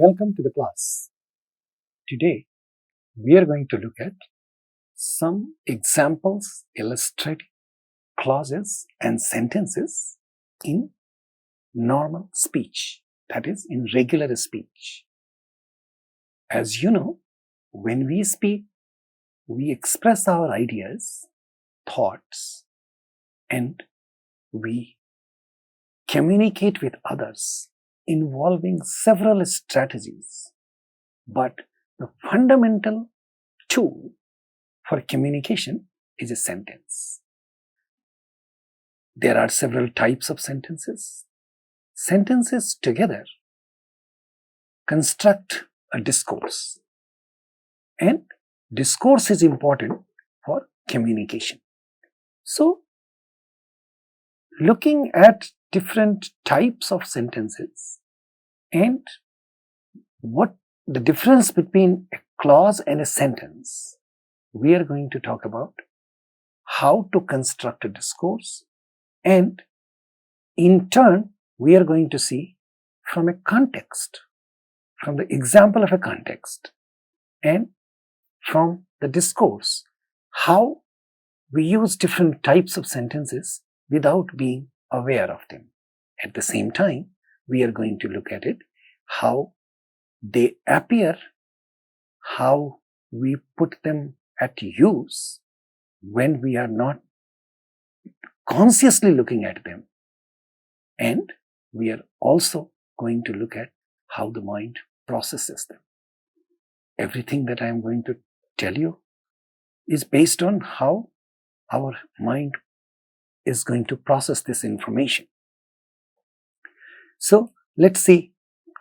Welcome to the class. Today, we are going to look at some examples illustrating clauses and sentences in normal speech, that is, in regular speech. As you know, when we speak, we express our ideas, thoughts, and we communicate with others involving several strategies. But the fundamental tool for communication is a sentence. There are several types of sentences. Sentences together construct a discourse, and discourse is important for communication. So, looking at different types of sentences and what the difference between a clause and a sentence, we are going to talk about how to construct a discourse, and in turn we are going to see from a context, from the example of a context and from the discourse, how we use different types of sentences without being aware of them. At the same time, we are going to look at it, how they appear, how we put them at use when we are not consciously looking at them, and we are also going to look at how the mind processes them. Everything that I am going to tell you is based on how our mind is going to process this information. So let's see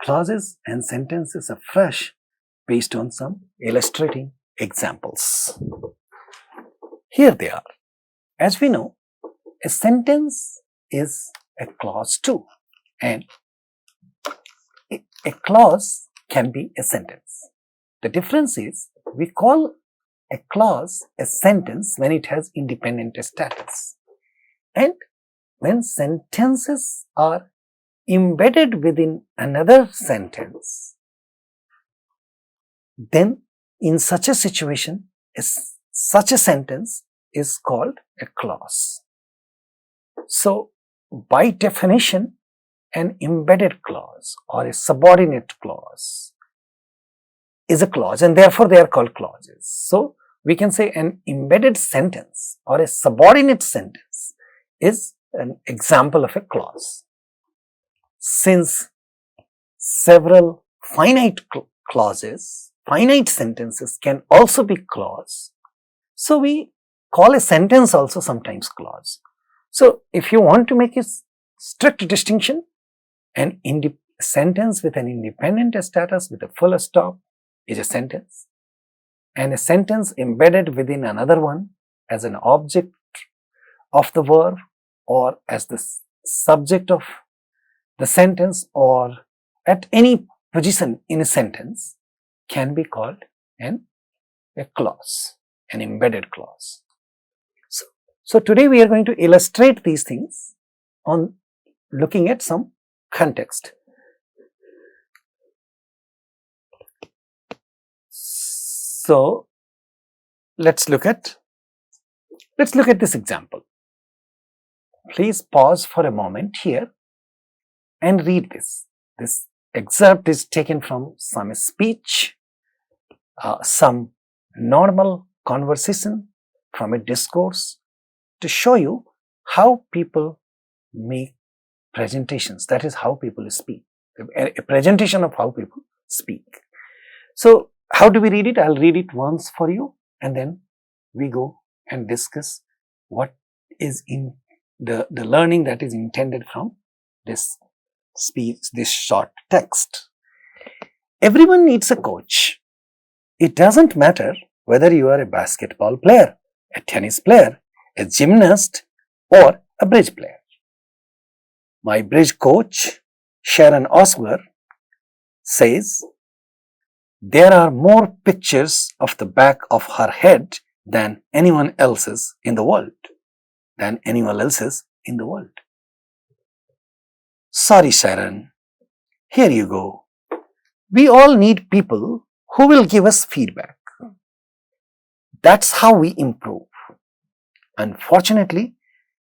clauses and sentences afresh based on some illustrating examples. Here they are. As we know, a sentence is a clause too, and a clause can be a sentence. The difference is we call a clause a sentence when it has independent status, and when sentences are embedded within another sentence, then in such a situation, such a sentence is called a clause. So, by definition, an embedded clause or a subordinate clause is a clause, and therefore they are called clauses. So, we can say an embedded sentence or a subordinate sentence is an example of a clause. Since several finite clauses, finite sentences can also be clause, so we call a sentence also sometimes clause. So, if you want to make a strict distinction, an sentence with an independent status with a full stop is a sentence, and a sentence embedded within another one as an object of the verb or as the subject of the sentence or at any position in a sentence can be called a clause, an embedded clause. So today we are going to illustrate these things on looking at some context. So let's look at this example. Please pause for a moment here and read this. This excerpt is taken from some speech, some normal conversation from a discourse, to show you how people make presentations. That is how people speak. A presentation of how people speak. So, how do we read it? I'll read it once for you, and then we go and discuss what is in the learning that is intended from this speech, this short text. Everyone needs a coach. It doesn't matter whether you are a basketball player, a tennis player, a gymnast, or a bridge player. My bridge coach, Sharon Oswer, says, there are more pictures of the back of her head than anyone else's in the world. Sorry, Sharon. Here you go. We all need people who will give us feedback. That's how we improve. Unfortunately,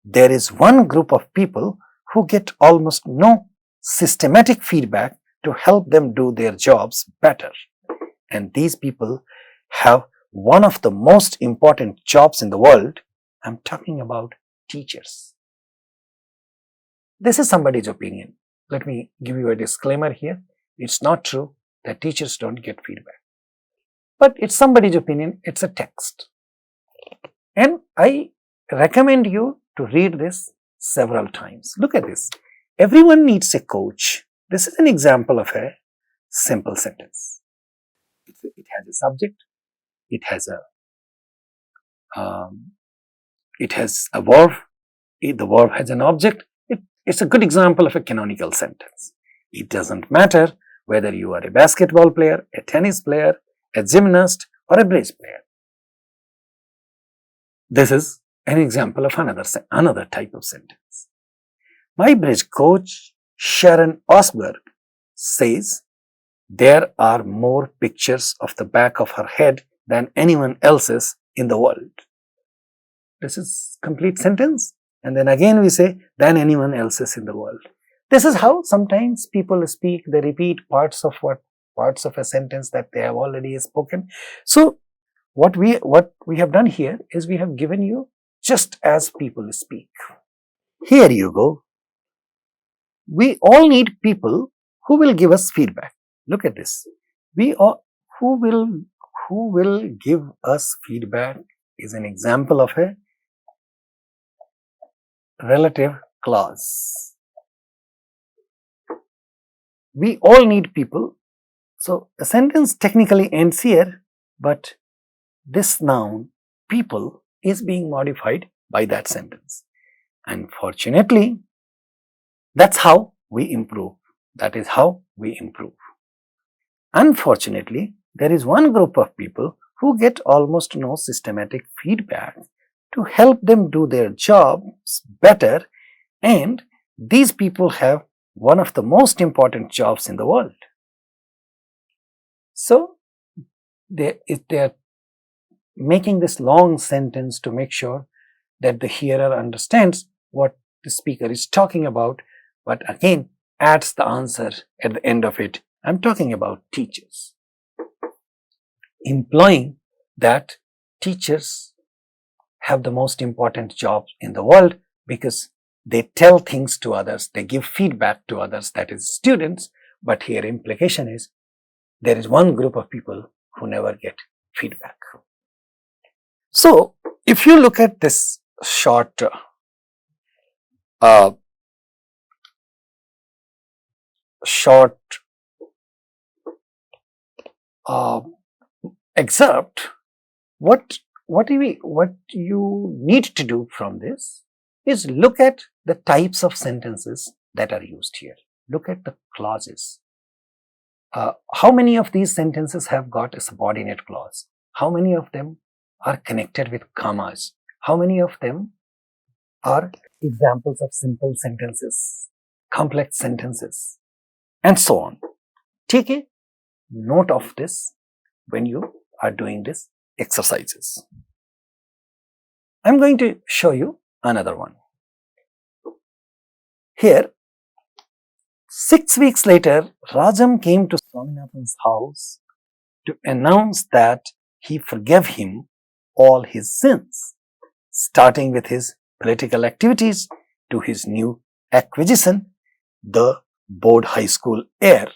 there is one group of people who get almost no systematic feedback to help them do their jobs better. And these people have one of the most important jobs in the world. I'm talking about teachers. This is somebody's opinion. Let me give you a disclaimer here. It's not true that teachers don't get feedback. But it's somebody's opinion. It's a text. And I recommend you to read this several times. Look at this. Everyone needs a coach. This is an example of a simple sentence. It has a subject. It has a verb. The verb has an object. It's a good example of a canonical sentence. It doesn't matter whether you are a basketball player, a tennis player, a gymnast, or a bridge player. This is an example of another type of sentence. My bridge coach, Sharon Osberg, says there are more pictures of the back of her head than anyone else's in the world. This is complete sentence. And then again we say, than anyone else's in the world. This is how sometimes people speak. They repeat parts of a sentence that they have already spoken. So what we have done here is we have given you just as people speak. Here you go. We all need people who will give us feedback. Look at this. Who will give us feedback is an example of a relative clause. We all need people. So the sentence technically ends here, but this noun, people, is being modified by that sentence. Unfortunately, that's how we improve. That is how we improve. Unfortunately, there is one group of people who get almost no systematic feedback to help them do their jobs better, and these people have one of the most important jobs in the world. So, they are making this long sentence to make sure that the hearer understands what the speaker is talking about, but again adds the answer at the end of it. I'm talking about teachers. Implying that teachers have the most important job in the world because they tell things to others, they give feedback to others, that is students, but here implication is there is one group of people who never get feedback. So, if you look at this short excerpt, what you need to do from this is look at the types of sentences that are used here. Look at the clauses. How many of these sentences have got a subordinate clause? How many of them are connected with commas? How many of them are examples of simple sentences, complex sentences, and so on? Take a note of this when you are doing these exercises. I'm going to show you another one. Here, 6 weeks later, Rajam came to Swaminathan's house to announce that he forgave him all his sins, starting with his political activities to his new acquisition, the board high school air,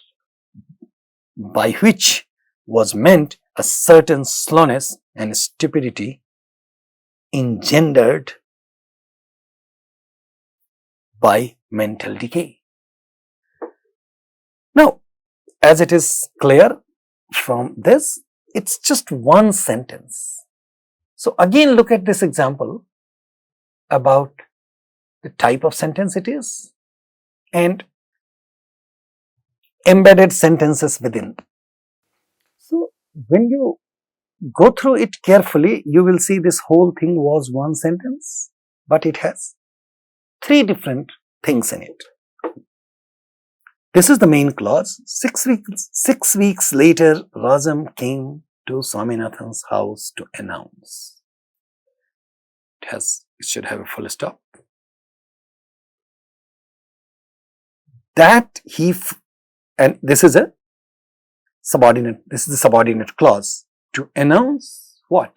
by which was meant a certain slowness and stupidity engendered by mental decay. Now, as it is clear from this, it's just one sentence. So again, look at this example about the type of sentence it is and embedded sentences within. So when you go through it carefully, you will see this whole thing was one sentence, but it has 3 different things in it. This is the main clause. 6 weeks later, Rajam came to Swaminathan's house to announce. It should have a full stop. That and this is a subordinate. This is the subordinate clause. To announce what?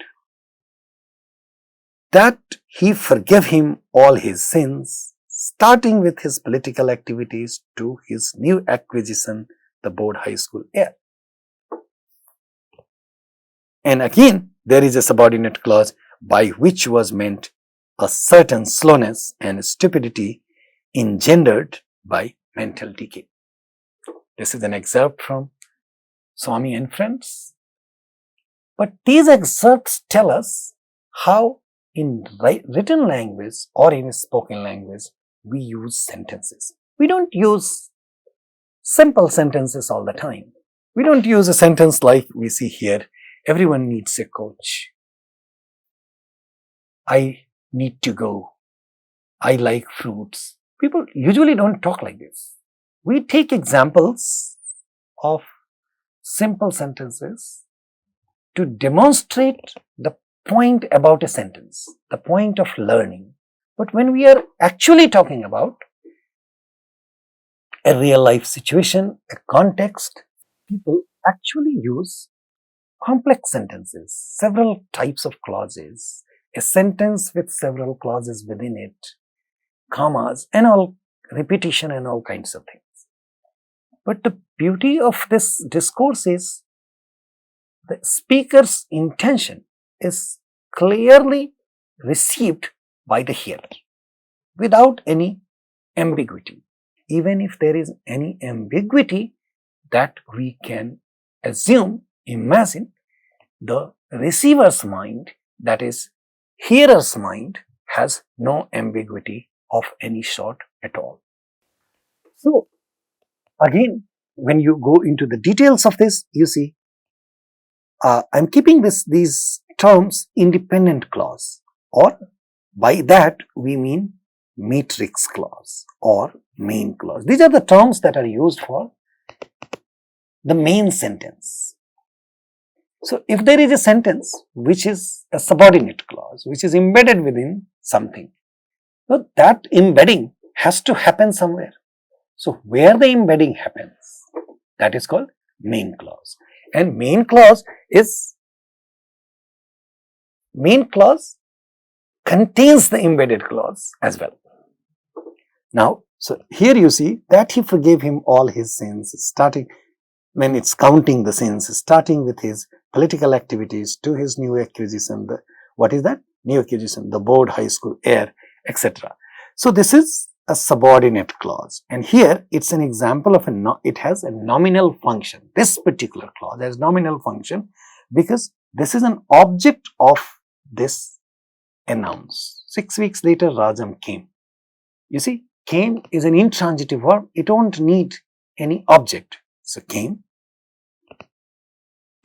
That he forgave him all his sins, starting with his political activities to his new acquisition, the board high school air. And again, there is a subordinate clause by which was meant a certain slowness and stupidity engendered by mental decay. This is an excerpt from Swami and Friends. But these excerpts tell us how in written language or in spoken language we use sentences. We don't use simple sentences all the time. We don't use a sentence like we see here, everyone needs a coach. I need to go. I like fruits. People usually don't talk like this. We take examples of simple sentences to demonstrate the point about a sentence, the point of learning. But when we are actually talking about a real life situation, a context, people actually use complex sentences, several types of clauses, a sentence with several clauses within it, commas and all, repetition and all kinds of things. But the beauty of this discourse is the speaker's intention is clearly received by the hearer without any ambiguity. Even if there is any ambiguity, that we can assume, imagine, the receiver's mind, that is, hearer's mind, has no ambiguity of any sort at all. So, again, when you go into the details of this, you see, I'm keeping these terms independent clause, or by that we mean matrix clause or main clause. These are the terms that are used for the main sentence. So, if there is a sentence which is a subordinate clause, which is embedded within something, so that embedding has to happen somewhere. So, where the embedding happens, that is called main clause. And main clause contains the embedded clause as well. Now, so here you see that he forgave him all his sins, starting when it's counting the sins, starting with his political activities to his new acquisition. What is that? New acquisition, the board high school air, etc. So, this is a subordinate clause, and here it's an example of it has a nominal function. This particular clause has nominal function because this is an object of this announce. 6 weeks later, Rajam came. You see, came is an intransitive verb. It don't need any object. So, came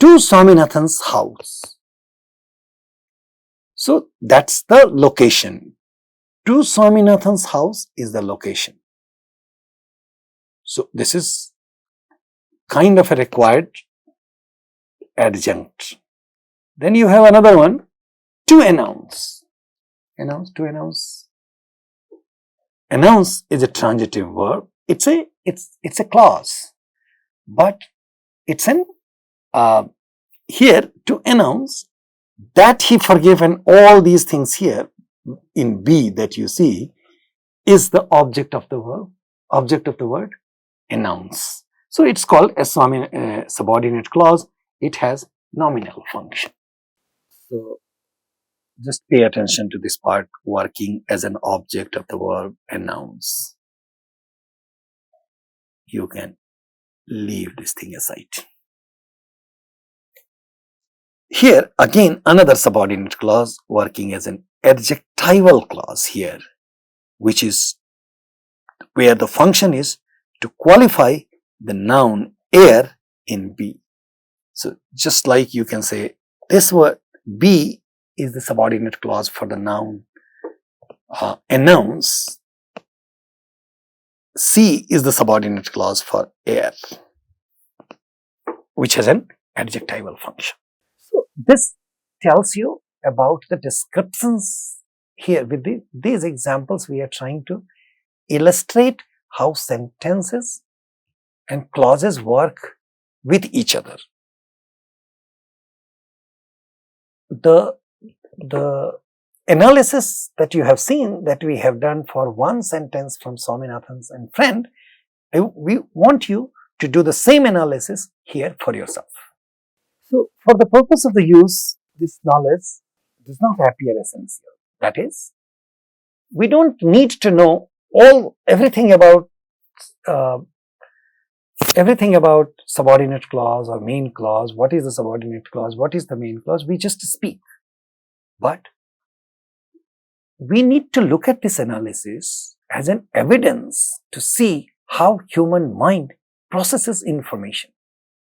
to Swaminathan's house. So, that's the location. To Swaminathan's house is the location. So, this is kind of a required adjunct. Then you have another one, to announce. To announce. Announce is a transitive verb. It's a clause, but it's an here to announce that he forgave, and all these things here in B that you see is the object of the verb, object of the word announce. So, it's called a subordinate clause. It has nominal function. So, just pay attention to this part, working as an object of the verb announce. You can leave this thing aside. Here again another subordinate clause working as an adjectival clause here, which is where the function is to qualify the noun air in B. So, just like you can say this word B is the subordinate clause for the noun announce. C is the subordinate clause for air, which has an adjectival function. So this tells you about the descriptions here. With these examples, we are trying to illustrate how sentences and clauses work with each other. The analysis that you have seen that we have done for one sentence from Swaminathan and Friend, we want you to do the same analysis here for yourself. So, for the purpose of the use, this knowledge does not appear essential. That is, we don't need to know everything about subordinate clause or main clause. What is the subordinate clause? What is the main clause? We just speak. But we need to look at this analysis as an evidence to see how human mind processes information,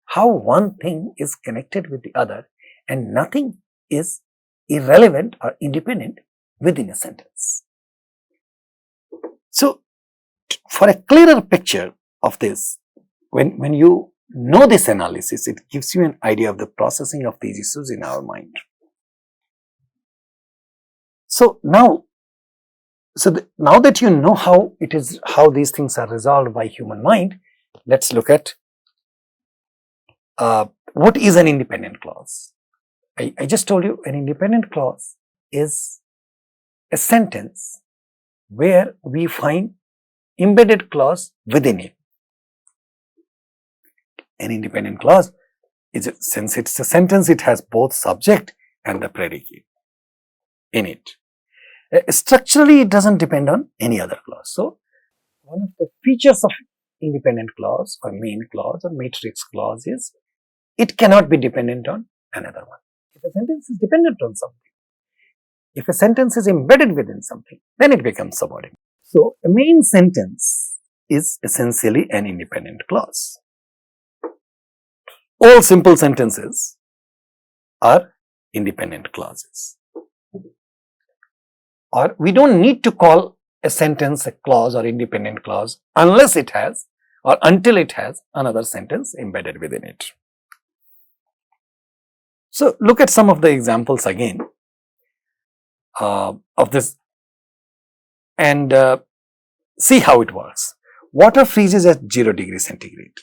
how one thing is connected with the other and nothing is irrelevant or independent within a sentence. So, for a clearer picture of this, when you know this analysis, it gives you an idea of the processing of these issues in our mind. So now that you know how these things are resolved by human mind, let's look at what is an independent clause. I just told you an independent clause is a sentence where we find embedded clause within it. An independent clause since it's a sentence, it has both subject and the predicate in it. Structurally, it doesn't depend on any other clause. So, one of the features of independent clause or main clause or matrix clause is it cannot be dependent on another one. If a sentence is dependent on something, if a sentence is embedded within something, then it becomes subordinate. So, a main sentence is essentially an independent clause. All simple sentences are independent clauses. Or we don't need to call a sentence a clause or independent clause unless it has or until it has another sentence embedded within it. So, look at some of the examples again of this and see how it works. Water freezes at 0 degrees centigrade.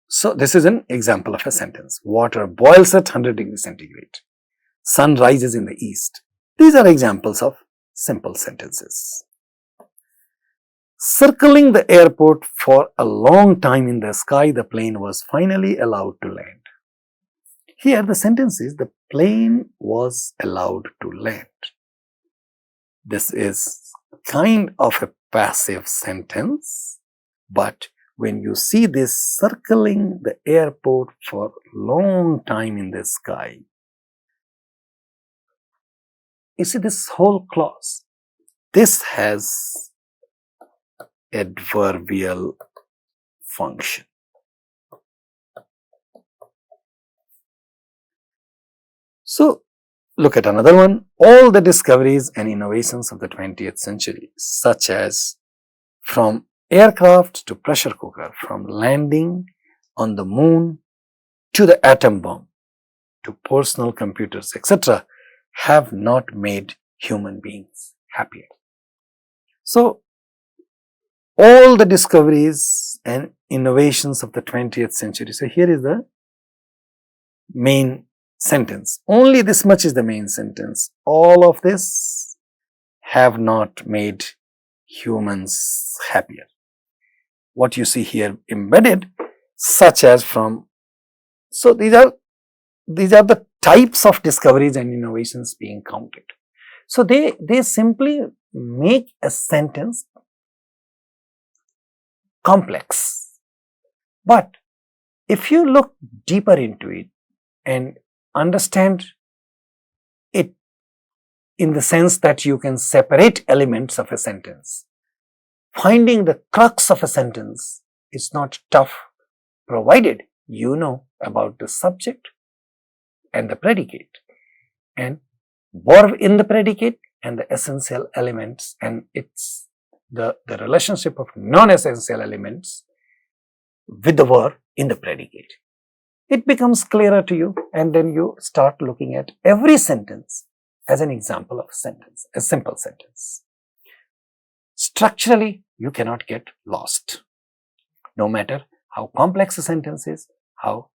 So, this is an example of a sentence. Water boils at 100 degrees centigrade. Sun rises in the east. These are examples of simple sentences. Circling the airport for a long time in the sky, the plane was finally allowed to land. Here the sentence is the plane was allowed to land. This is kind of a passive sentence, but when you see this circling the airport for a long time in the sky, you see this whole clause, this has adverbial function. So, look at another one. All the discoveries and innovations of the 20th century, such as from aircraft to pressure cooker, from landing on the moon to the atom bomb to personal computers, etc., have not made human beings happier. So, all the discoveries and innovations of the 20th century. So, here is the main sentence. Only this much is the main sentence. All of this have not made humans happier. What you see here embedded, such as from, so these are the types of discoveries and innovations being counted. So, they simply make a sentence complex. But if you look deeper into it and understand it in the sense that you can separate elements of a sentence, finding the crux of a sentence is not tough, provided you know about the subject and the predicate and verb in the predicate and the essential elements and its the relationship of non-essential elements with the verb in the predicate. It becomes clearer to you, and then you start looking at every sentence as an example of a sentence, a simple sentence. Structurally, you cannot get lost, no matter how complex a sentence is, how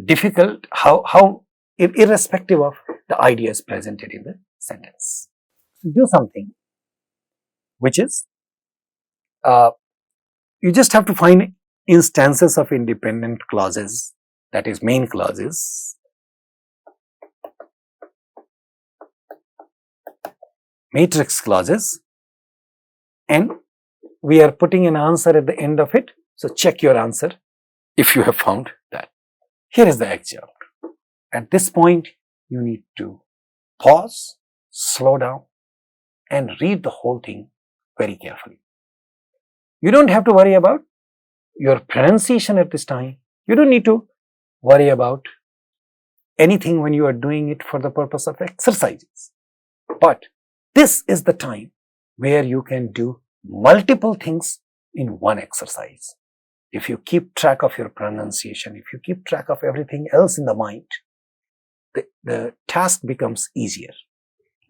difficult, how irrespective of the ideas presented in the sentence. Do something which is, you just have to find instances of independent clauses, that is main clauses, matrix clauses, and we are putting an answer at the end of it. So check your answer if you have found that. Here is the example. At this point, you need to pause, slow down, and read the whole thing very carefully. You don't have to worry about your pronunciation at this time. You don't need to worry about anything when you are doing it for the purpose of exercises. But this is the time where you can do multiple things in one exercise. If you keep track of your pronunciation, if you keep track of everything else in the mind, the task becomes easier.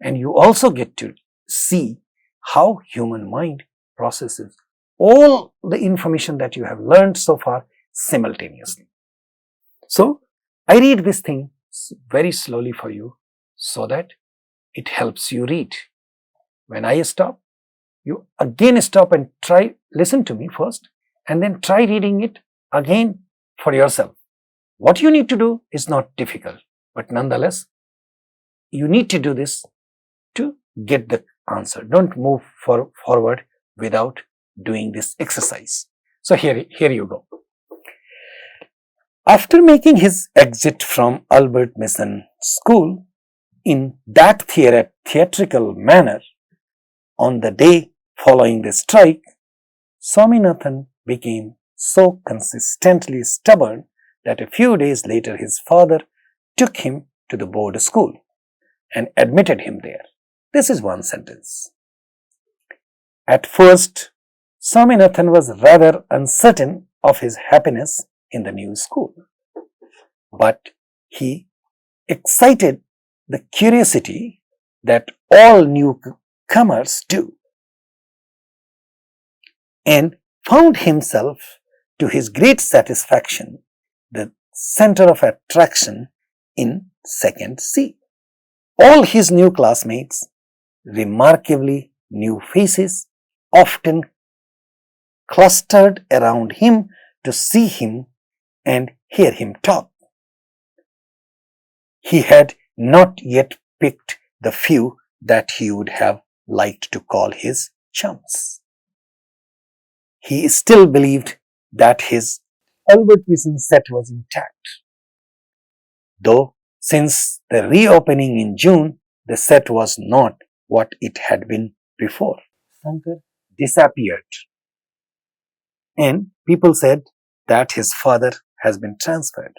And you also get to see how human mind processes all the information that you have learned so far simultaneously. So, I read this thing very slowly for you so that it helps you read. When I stop, you again stop and try, listen to me first, and then try reading it again for yourself. What you need to do is not difficult, but nonetheless, you need to do this to get the answer. Don't move forward without doing this exercise. So here you go. After making his exit from Albert Mission School in that theatrical manner, on the day following the strike, Swaminathan became so consistently stubborn that a few days later his father took him to the board school and admitted him there. This is one sentence. At first, Swaminathan was rather uncertain of his happiness in the new school, but he excited the curiosity that all newcomers do, and found himself, to his great satisfaction, the center of attraction in second C. All his new classmates, remarkably new faces, often clustered around him to see him and hear him talk. He had not yet picked the few that he would have liked to call his chums. He still believed that his Albert Mission set was intact, though since the reopening in June, the set was not what it had been before. Shankar disappeared, and people said that his father has been transferred.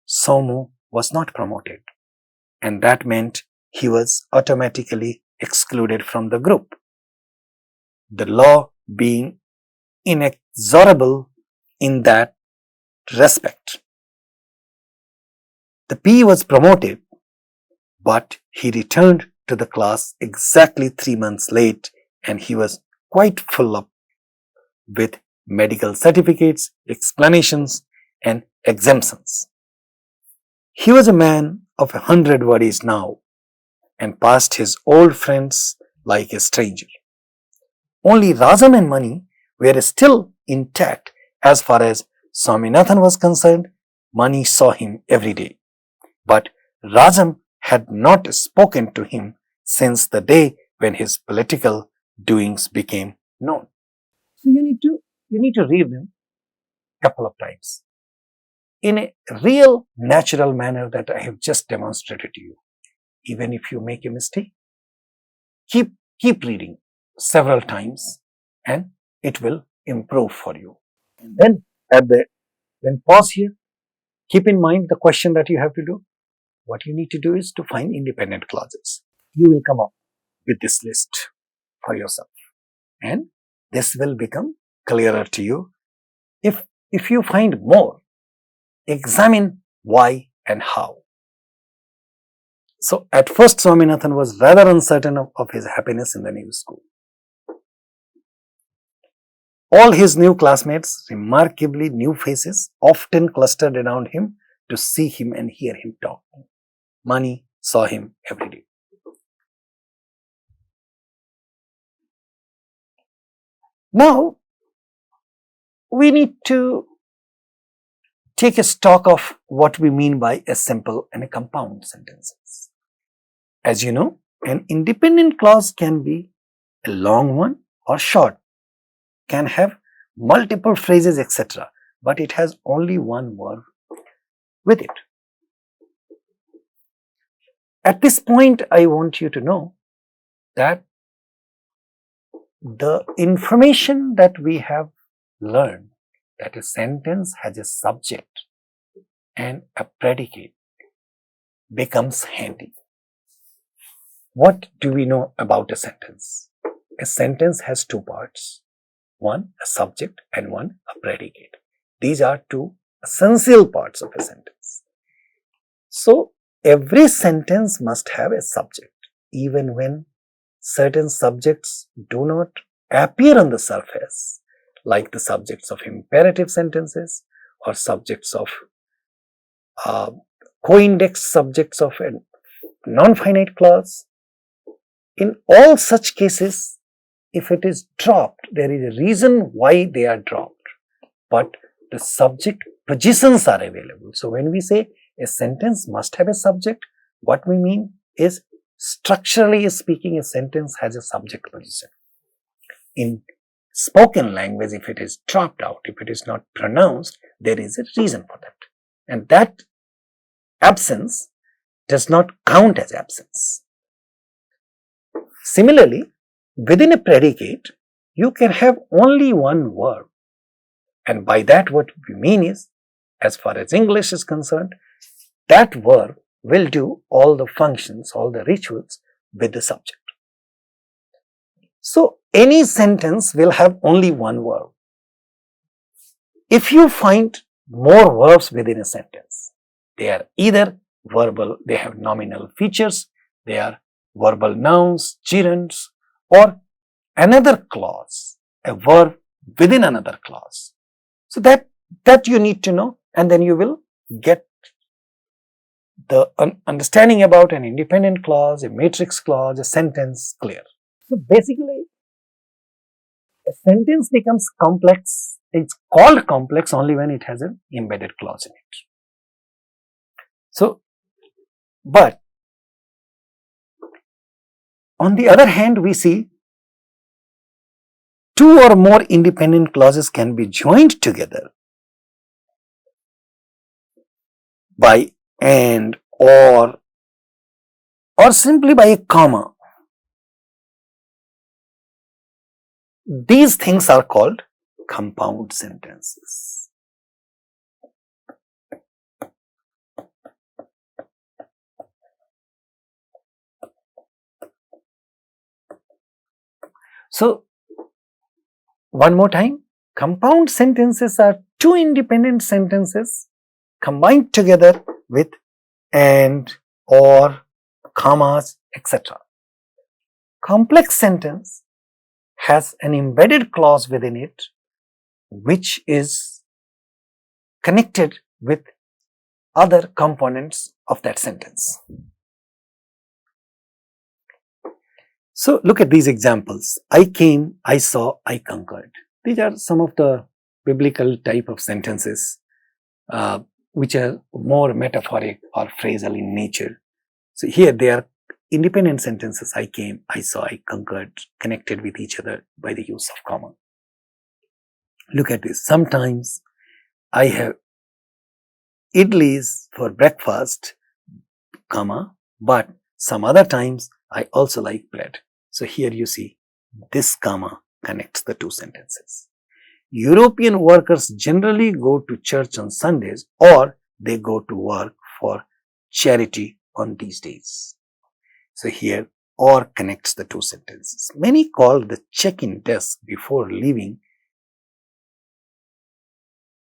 Somu was not promoted, and that meant he was automatically excluded from the group. The law being inexorable in that respect. The P was promoted, but he returned to the class exactly 3 months late, and he was quite full up with medical certificates, explanations, and exemptions. He was a man of 100 worries now, and passed his old friends like a stranger. Only Rajam and Mani were still intact as far as Swaminathan was concerned. Mani saw him every day, but Rajam had not spoken to him since the day when his political doings became known. So you need to read them a couple of times in a real natural manner that I have just demonstrated to you. Even if you make a mistake, keep reading several times and it will improve for you. And then then pause here. Keep in mind the question that you have to do. What you need to do is to find independent clauses. You will come up with this list for yourself. and this will become clearer to you. If you find more, examine why and how. So at first Swaminathan was rather uncertain of his happiness in the new school. All his new classmates, remarkably new faces, often clustered around him to see him and hear him talk. Mani saw him every day. Now, we need to take a stock of what we mean by a simple and a compound sentences. As you know, an independent clause can be a long one or short, can have multiple phrases, etc., but it has only one verb with it. At this point, I want you to know that the information that we have learned, that a sentence has a subject and a predicate, becomes handy. What do we know about a sentence? A sentence has two parts. One, a subject, and one, a predicate. These are two essential parts of a sentence. So, every sentence must have a subject, even when certain subjects do not appear on the surface, like the subjects of imperative sentences or subjects of co-indexed subjects of a non-finite clause. In all such cases, if it is dropped, there is a reason why they are dropped, but the subject positions are available. So, when we say a sentence must have a subject, what we mean is, structurally speaking, a sentence has a subject position. In spoken language, if it is dropped out, if it is not pronounced, there is a reason for that. And that absence does not count as absence. Similarly, within a predicate, you can have only one verb. And by that, what we mean is, as far as English is concerned, that verb will do all the functions, all the rituals with the subject. So, any sentence will have only one verb. If you find more verbs within a sentence, they are either verbal, they have nominal features, they are verbal nouns, gerunds, or another clause, a verb within another clause. So, that you need to know, and then you will get the understanding about an independent clause, a matrix clause, a sentence clear. So, basically, a sentence becomes complex. It's called complex only when it has an embedded clause in it. So, but on the other hand, we see two or more independent clauses can be joined together by and, or simply by a comma. These things are called compound sentences. So, one more time, compound sentences are two independent sentences combined together with and, or, commas, etc. Complex sentence has an embedded clause within it which is connected with other components of that sentence. So, look at these examples. I came, I saw, I conquered. These are some of the biblical type of sentences which are more metaphoric or phrasal in nature. So, here they are independent sentences. I came, I saw, I conquered, connected with each other by the use of comma. Look at this. Sometimes I have idlis for breakfast, comma, but some other times I also like bread. So, here you see this comma connects the two sentences. European workers generally go to church on Sundays, or they go to work for charity on these days. So, here or connects the two sentences. Many call the check-in desk before leaving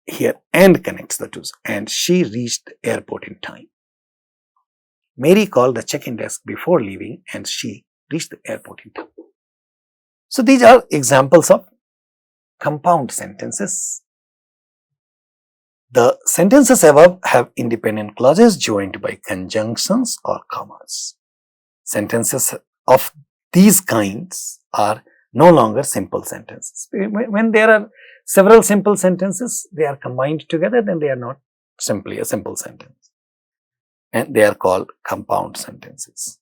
here and connects the two. And she reached the airport in time. Mary called the check-in desk before leaving and she reached the airport in time. So these are examples of compound sentences. The sentences above have independent clauses joined by conjunctions or commas. Sentences of these kinds are no longer simple sentences. When there are several simple sentences, they are combined together, then they are not simply a simple sentence. And they are called compound sentences.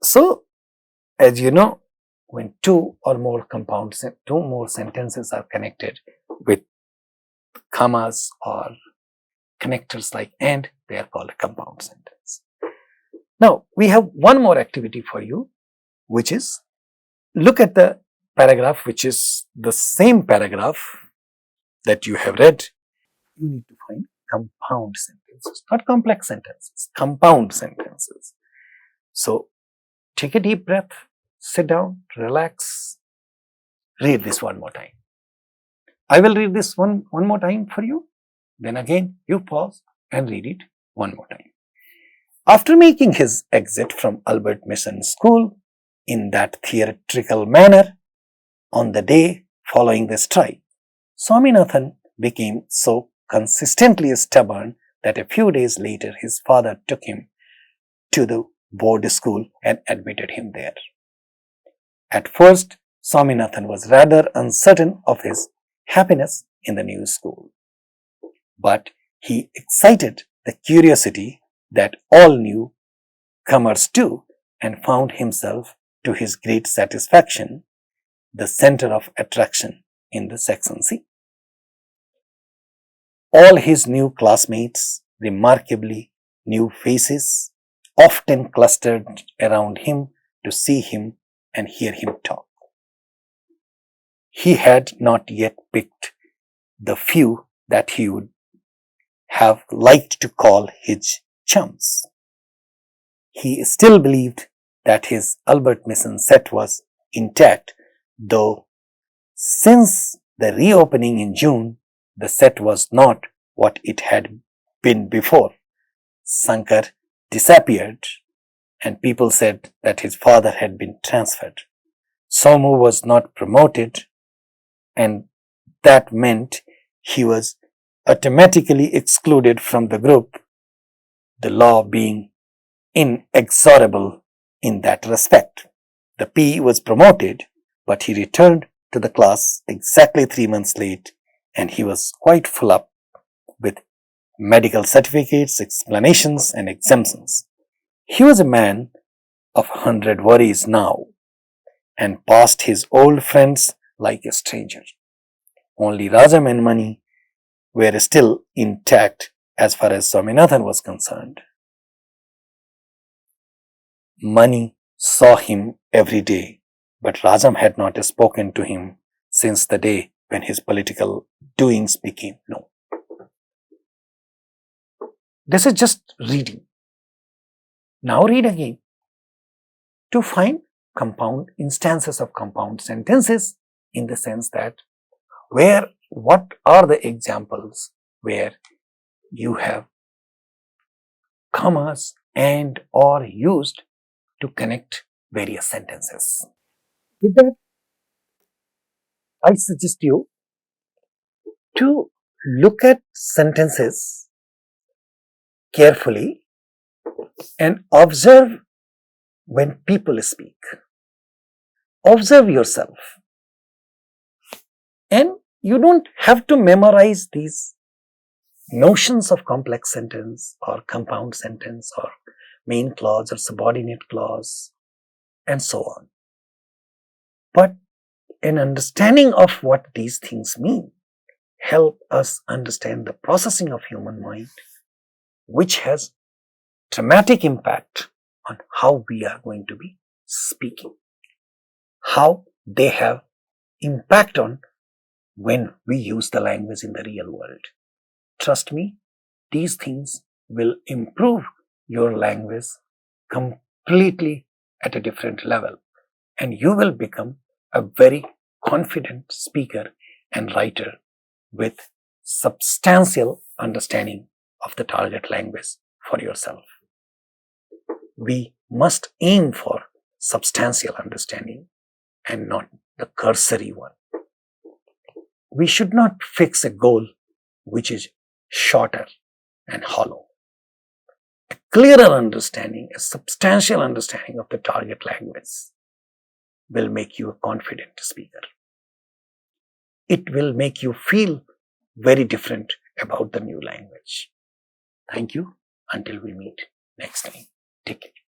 So, as you know, when two more sentences are connected with commas or connectors like and, they are called a compound sentence. Now, we have one more activity for you, which is look at the paragraph, which is the same paragraph that you have read. You need to find compound sentences, not complex sentences, compound sentences. So, take a deep breath, sit down, relax, read this one more time. I will read this one more time for you. Then again, you pause and read it one more time. After making his exit from Albert Mission School in that theatrical manner on the day following the strike, Swaminathan became so consistently stubborn that a few days later his father took him to the board school and admitted him there. At first, Swaminathan was rather uncertain of his happiness in the new school, but he excited the curiosity that all newcomers do and found himself, to his great satisfaction, the center of attraction in the Section C. All his new classmates, remarkably new faces, often clustered around him to see him and hear him talk. He had not yet picked the few that he would have liked to call his chums. He still believed that his Albert Mission set was intact, though since the reopening in June, the set was not what it had been before. Sankar disappeared and people said that his father had been transferred. Somu was not promoted and that meant he was automatically excluded from the group, the law being inexorable in that respect. The P was promoted, but he returned to the class exactly 3 months late and he was quite full up with medical certificates, explanations and exemptions. He was a man of 100 worries now and passed his old friends like a stranger. Only Rajam and money were still intact as far as Swaminathan was concerned. Money saw him every day, but Rajam had not spoken to him since the day when his political doings became known. This is just reading. Now read again to find compound instances of compound sentences, in the sense that what are the examples where you have commas and or used to connect various sentences. With that, I suggest you to look at sentences carefully and observe when people speak. Observe yourself. And you don't have to memorize these notions of complex sentence or compound sentence or main clause or subordinate clause and so on. But an understanding of what these things mean help us understand the processing of human mind, which has dramatic impact on how we are going to be speaking, how they have impact on when we use the language in the real world. Trust me, these things will improve your language completely at a different level, and you will become a very confident speaker and writer with substantial understanding of the target language for yourself. We must aim for substantial understanding and not the cursory one. We should not fix a goal which is shorter and hollow. A clearer understanding, a substantial understanding of the target language will make you a confident speaker. It will make you feel very different about the new language. Thank you. Until we meet next time. Take care.